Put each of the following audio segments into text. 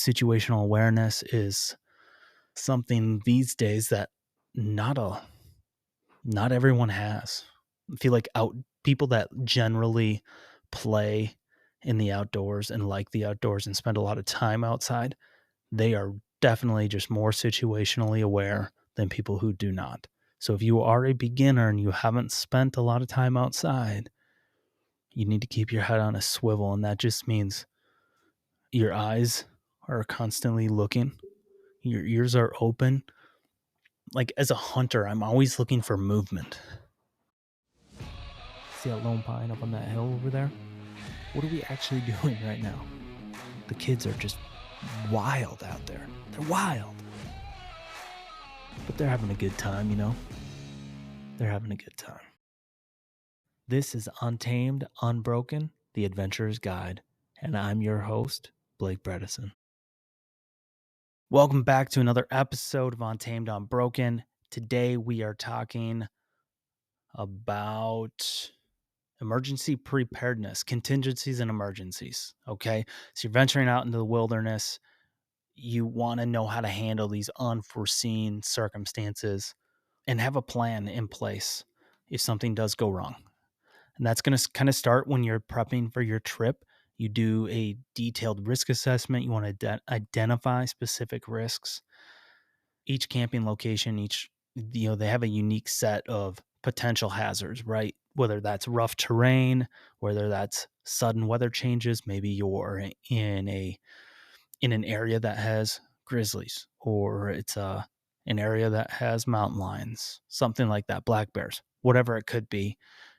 Situational awareness is something these days that not a not everyone has. I feel like people that generally play in the outdoors and like the outdoors and spend a lot of time outside, they are definitely just more situationally aware than people who do not. So if you are a beginner and you haven't spent a lot of time outside, you need to keep your head on a swivel, and that just means your eyes are constantly looking, your ears are open. Like as a hunter, I'm always looking for movement. See that lone pine up on that hill over there? What are we actually doing right now? The kids are just wild out there. They're wild. But they're having a good time, you know? They're having a good time. This is Untamed, Unbroken, The Adventurer's Guide, and I'm your host, Blake Bredesen. Welcome back to another episode of Untamed, Unbroken. Today we are talking about emergency preparedness, contingencies and emergencies, okay? So you're venturing out into the wilderness. You want to know how to handle these unforeseen circumstances and have a plan in place if something does go wrong. And that's going to kind of start when you're prepping for your trip. You do a detailed risk assessment. You want to identify specific risks. Each camping location, they have a unique set of potential hazards, right? Whether that's rough terrain, whether that's sudden weather changes, maybe you're in an area that has grizzlies, or it's an area that has mountain lions, something like that, black bears, whatever it could be.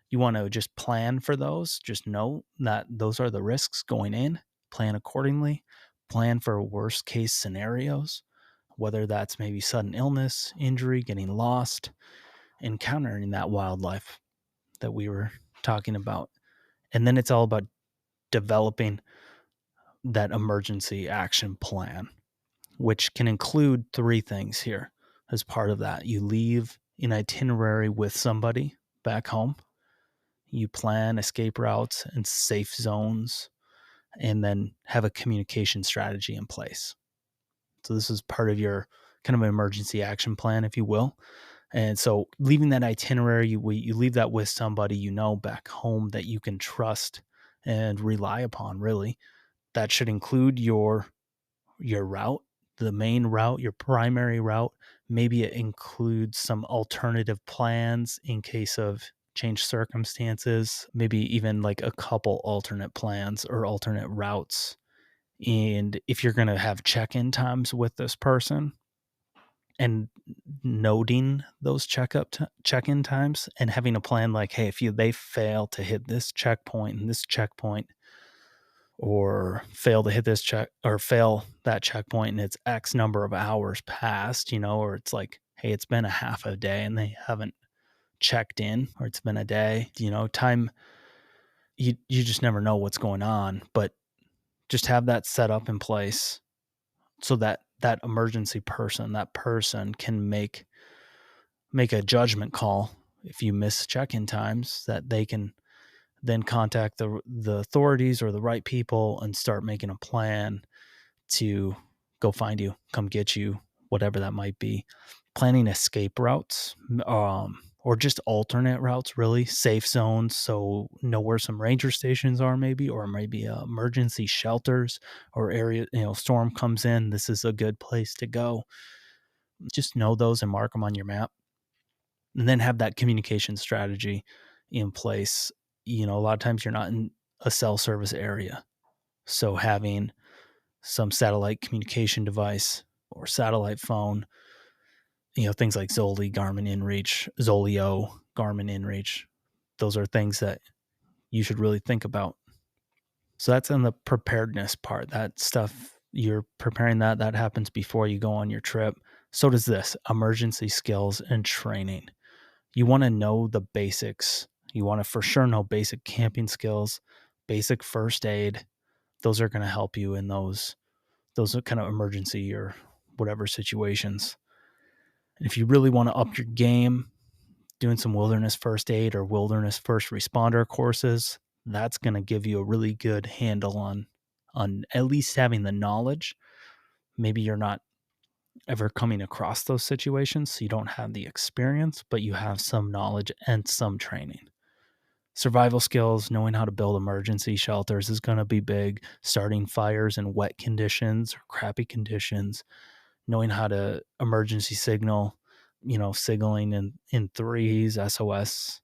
You want to just plan for those. Just know that those are the risks going in. Plan accordingly. Plan for worst case scenarios, whether that's maybe sudden illness, injury, getting lost, encountering that wildlife that we were talking about. And then it's all about developing that emergency action plan, which can include three things here as part of that. You leave an itinerary with somebody back home. You plan escape routes and safe zones, and then have a communication strategy in place. So this is part of your kind of an emergency action plan, if you will. And so leaving that itinerary, you leave that with somebody back home that you can trust and rely upon, really. That should include your route, the main route, your primary route. Maybe it includes some alternative plans in case of changed circumstances, maybe even like a couple alternate plans or alternate routes. And if you're going to have check-in times with this person, and noting those check-in times and having a plan like, hey, if they fail to hit this checkpoint and this checkpoint, or fail to hit this fail that checkpoint and it's X number of hours past, or it's like, hey, it's been a half a day and they haven't checked in, or it's been a day, time, you just never know what's going on, but just have that set up in place so that emergency person, that person can make a judgment call if you miss check-in times, that they can then contact the authorities or the right people and start making a plan to go find you, come get you, whatever that might be. Planning escape routes, or just alternate routes, really, safe zones. So know where some ranger stations are, maybe, or maybe emergency shelters or area, storm comes in, this is a good place to go. Just know those and mark them on your map. And then have that communication strategy in place. A lot of times you're not in a cell service area. So having some satellite communication device or satellite phone, things like Zolio, Garmin InReach, those are things that you should really think about. So that's on the preparedness part. That stuff, you're preparing that happens before you go on your trip. So does this, emergency skills and training. You want to know the basics. You want to for sure know basic camping skills, basic first aid. Those are going to help you in those are kind of emergency or whatever situations. And if you really want to up your game, doing some wilderness first aid or wilderness first responder courses, that's going to give you a really good handle on at least having the knowledge maybe you're not ever coming across those situations, so you don't have the experience, but you have some knowledge and some training. Survival skills, knowing how to build emergency shelters is going to be big. Starting fires in wet conditions or crappy conditions, knowing how to emergency signal, signaling in threes, SOS.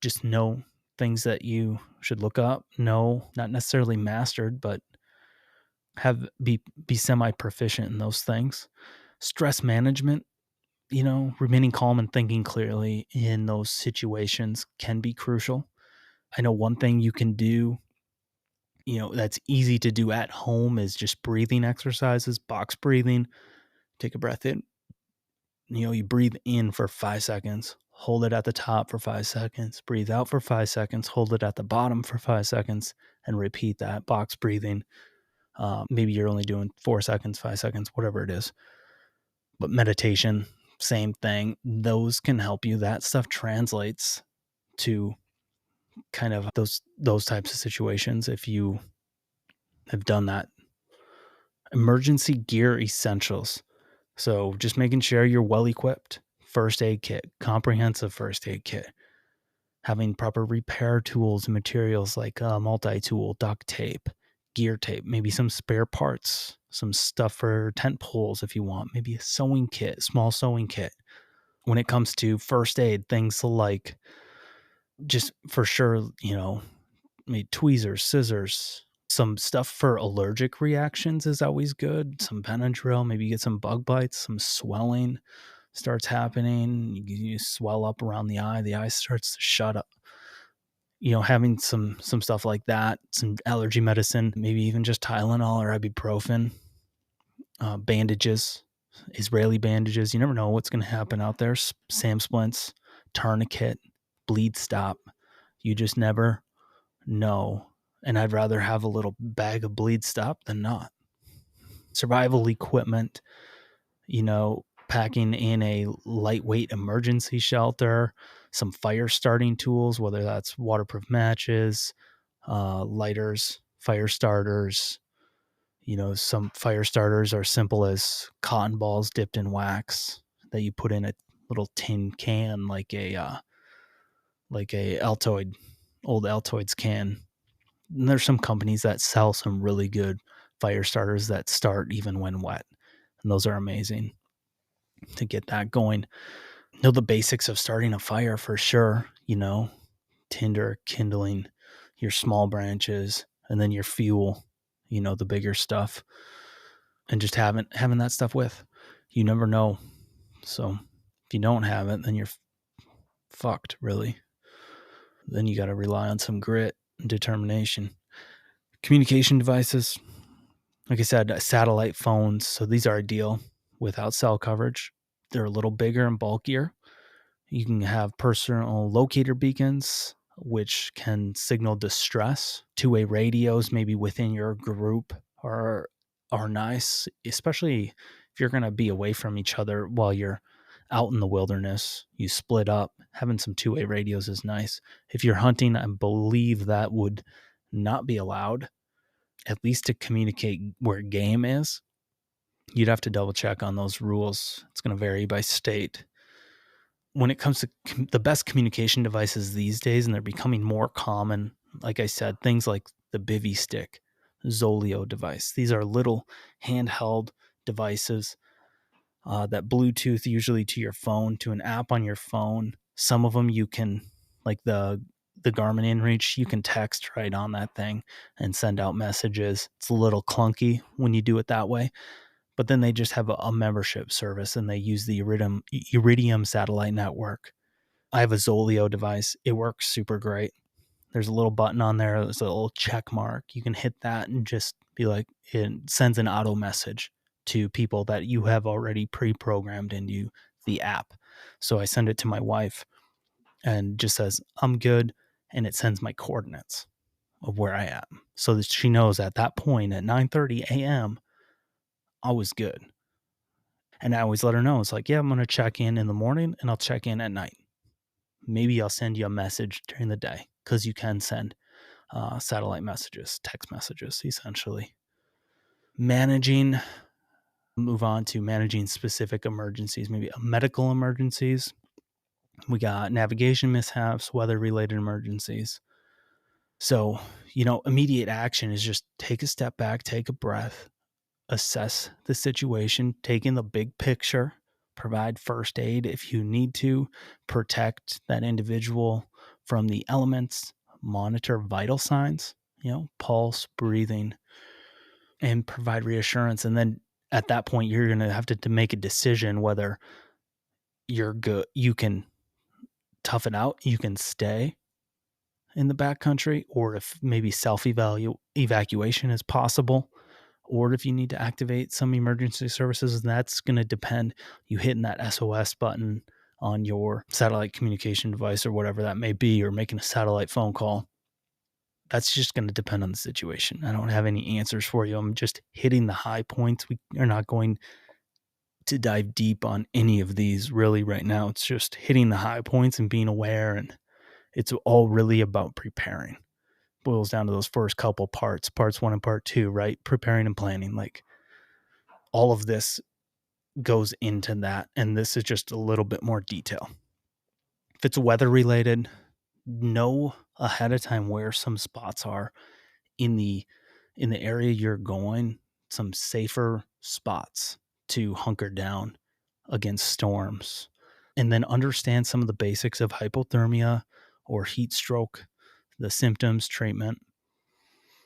Just know things that you should look up. Know, not necessarily mastered, but be semi proficient in those things. Stress management, remaining calm and thinking clearly in those situations can be crucial. I know one thing you can do, that's easy to do at home is just breathing exercises, box breathing. Take a breath in. You breathe in for 5 seconds, hold it at the top for 5 seconds, breathe out for 5 seconds, hold it at the bottom for 5 seconds, and repeat that box breathing. Maybe you're only doing 4 seconds, 5 seconds, whatever it is. But meditation, same thing. Those can help you. That stuff translates to kind of those types of situations if you have done that. Emergency gear essentials. So just making sure you're well equipped. First aid kit, comprehensive first aid kit. Having proper repair tools and materials like multi-tool, duct tape, gear tape, maybe some spare parts, some stuff for tent poles if you want, maybe a sewing kit, small sewing kit. When it comes to first aid, things like just for sure, maybe tweezers, scissors, some stuff for allergic reactions is always good. Some Benadryl, maybe you get some bug bites, some swelling starts happening. You swell up around the eye starts to shut up. Having some stuff like that, some allergy medicine, maybe even just Tylenol or ibuprofen, bandages, Israeli bandages. You never know what's going to happen out there. SAM splints, tourniquet, bleed stop. You just never know. And I'd rather have a little bag of bleed stop than not. Survival equipment, packing in a lightweight emergency shelter, some fire starting tools, whether that's waterproof matches, lighters, fire starters. Some fire starters are simple as cotton balls dipped in wax that you put in a little tin can, like a Altoid, old Altoids can. And there's some companies that sell some really good fire starters that start even when wet, and those are amazing to get that going. Know the basics of starting a fire for sure. Tinder, kindling, your small branches, and then your fuel. The bigger stuff, and just having that stuff with. You never know. So if you don't have it, then you're fucked. Really. Then you got to rely on some grit and determination. Communication devices. Like I said, satellite phones. So these are ideal without cell coverage. They're a little bigger and bulkier. You can have personal locator beacons, which can signal distress. Two-way radios, maybe within your group, are nice, especially if you're going to be away from each other while you're out in the wilderness. You split up. Having some two-way radios is nice. If you're hunting, I believe that would not be allowed, at least to communicate where game is. You'd have to double check on those rules. It's going to vary by state. When it comes to the best communication devices these days, and they're becoming more common, like I said, things like the Bivy stick, Zoleo device. These are little handheld devices that Bluetooth usually to your phone, to an app on your phone. Some of them you can, like the Garmin InReach, you can text right on that thing and send out messages. It's a little clunky when you do it that way. But then they just have a membership service, and they use the Iridium satellite network. I have a Zoleo device. It works super great. There's a little button on there. There's a little check mark. You can hit that and just be like, it sends an auto message to people that you have already pre-programmed into the app. So I send it to my wife and just says, I'm good. And it sends my coordinates of where I am, so that she knows at that point at 9:30 a.m., I was good. And I always let her know, it's like, yeah, I'm going to check in the morning and I'll check in at night. Maybe I'll send you a message during the day, because you can send satellite messages, text messages, essentially. Managing Move on to managing specific emergencies, maybe medical emergencies. We got navigation mishaps, weather-related emergencies. So, immediate action is just take a step back, take a breath, assess the situation, take in the big picture, provide first aid if you need to, protect that individual from the elements, monitor vital signs, pulse, breathing, and provide reassurance. And then at that point, you're going to have to make a decision whether you're good, you can tough it out, you can stay in the backcountry, or if maybe evacuation is possible, or if you need to activate some emergency services. And that's going to depend you hitting that SOS button on your satellite communication device or whatever that may be, or making a satellite phone call. That's just going to depend on the situation. I don't have any answers for you. I'm just hitting the high points. We are not going to dive deep on any of these really right now. It's just hitting the high points and being aware, and it's all really about preparing. Boils down to those first couple parts 1 and part 2, right? Preparing and planning. Like, all of this goes into that, and this is just a little bit more detail. If it's weather related, know ahead of time where some spots are in the area you're going, some safer spots to hunker down against storms. And then understand some of the basics of hypothermia or heat stroke, the symptoms, treatment.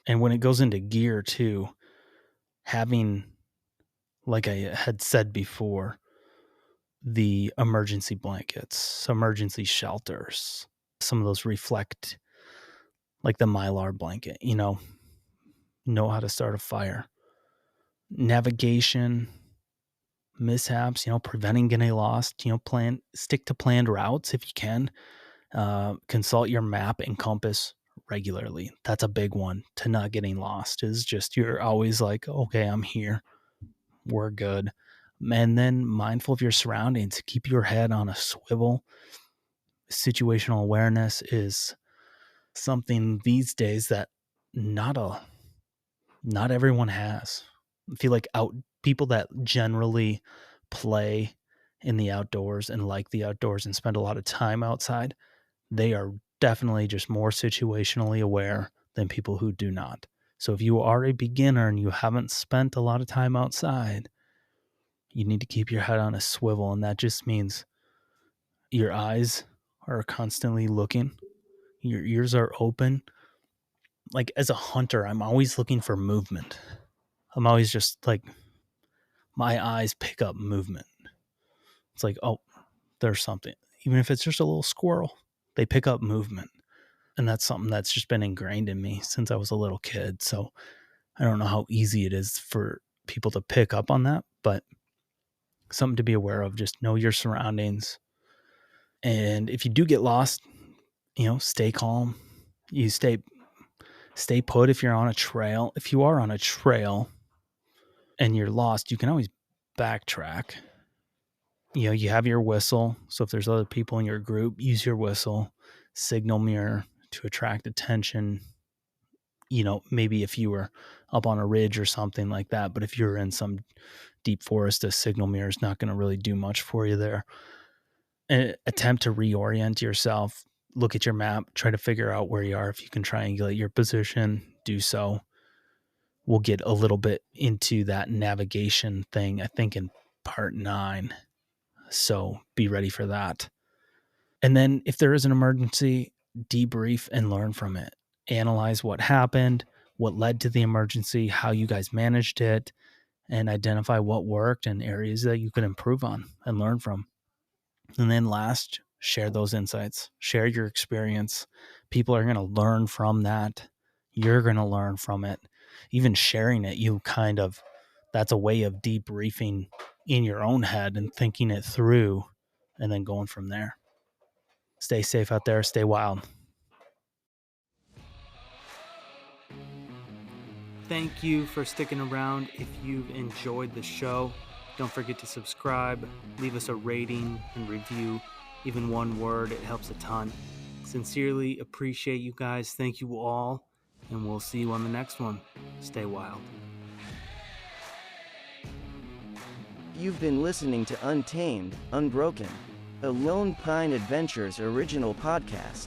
And when it goes into gear too, having, like I had said before, the emergency blankets, emergency shelters, some of those reflect, like the Mylar blanket, know how to start a fire. Navigation, mishaps, preventing getting lost, stick to planned routes if you can. Consult your map and compass regularly. That's a big one to not getting lost, is just you're always like, okay, I'm here. We're good. And then mindful of your surroundings. Keep your head on a swivel. Situational awareness is something these days that not everyone has. I feel like people that generally play in the outdoors and like the outdoors and spend a lot of time outside, they are definitely just more situationally aware than people who do not. So if you are a beginner and you haven't spent a lot of time outside, you need to keep your head on a swivel. And that just means your eyes are constantly looking, your ears are open. Like, as a hunter, I'm always looking for movement. I'm always just like, my eyes pick up movement. It's like, oh, there's something. Even if it's just a little squirrel, they pick up movement. And that's something that's just been ingrained in me since I was a little kid. So I don't know how easy it is for people to pick up on that, but something to be aware of. Just know your surroundings. And if you do get lost, stay calm. You stay put if you're on a trail. If you are on a trail and you're lost, you can always backtrack. You have your whistle. So if there's other people in your group, use your whistle, signal mirror to attract attention. Maybe if you were up on a ridge or something like that, but if you're in some deep forest, a signal mirror is not going to really do much for you there. And attempt to reorient yourself, look at your map, try to figure out where you are. If you can triangulate your position, do so. We'll get a little bit into that navigation thing, I think, in part 9. So be ready for that. And then if there is an emergency, debrief and learn from it. Analyze what happened, what led to the emergency, how you guys managed it, and identify what worked and areas that you could improve on and learn from. And then last, share those insights, share your experience. People are going to learn from that. You're going to learn from it. Even sharing it, that's a way of debriefing in your own head and thinking it through and then going from there. Stay safe out there. Stay wild. Thank you for sticking around. If you've enjoyed the show, don't forget to subscribe, leave us a rating and review. Even one word, it helps a ton. Sincerely appreciate you guys. Thank you all, and we'll see you on the next one. Stay wild. You've been listening to Untamed, Unbroken, a Lone Pine Adventures original podcast.